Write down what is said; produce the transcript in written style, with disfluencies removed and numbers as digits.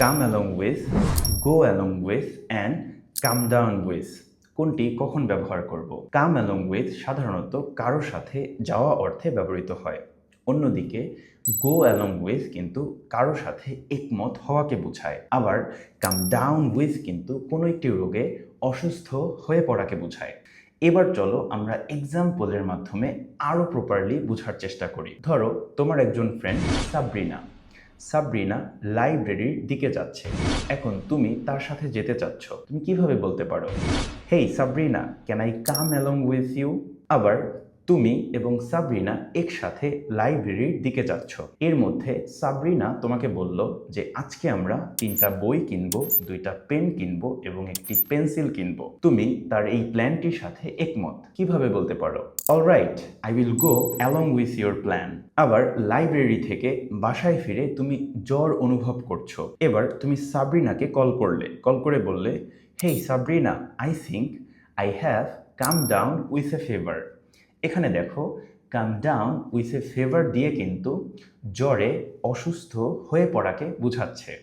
Come along with, go along with and come down with কোনটি কখন ব্যবহার করব? কাম অ্যালং উইথ সাধারণত কারোর সাথে যাওয়া অর্থে ব্যবহৃত হয়। অন্যদিকে গো অ্যালং উইথ কিন্তু কারোর সাথে একমত হওয়াকে বোঝায়। আবার কাম ডাউন উইথ কিন্তু কোনো একটি রোগে অসুস্থ হয়ে পড়াকে বোঝায়। এবার চলো আমরা এক্সাম্পলের মাধ্যমে আরও প্রপারলি বোঝার চেষ্টা করি। ধরো তোমার একজন ফ্রেন্ড সাবরিনা। সাবরিনা লাইব্রেরির দিকে যাচ্ছে। এখন তুমি তার সাথে যেতে চাচ্ছ। তুমি কিভাবে বলতে পারো, hey Sabrina, can I come along with you? আবার তুমি এবং সাবরিনা একসাথে লাইব্রেরির দিকে যাচ্ছ। এর মধ্যে সাবরিনা তোমাকে বলল যে আজকে আমরা 3টা বই কিনবো, 2টা পেন কিনবো এবং একটি পেন্সিল কিনবো। তুমি তার এই প্ল্যানটির সাথে একমত। কিভাবে বলতে পারো, alright, I will go along with your plan. আবার লাইব্রেরি থেকে বাসায় ফিরে তুমি জ্বর অনুভব করছো। এবার তুমি সাবরিনাকে কল করলে, কল করে বললে, hey Sabrina, I think I have come down with a fever. এখানে দেখো, come down with a fever দিয়ে কিন্তু জ্বরে অসুস্থ হয়ে পড়াকে বোঝাচ্ছে।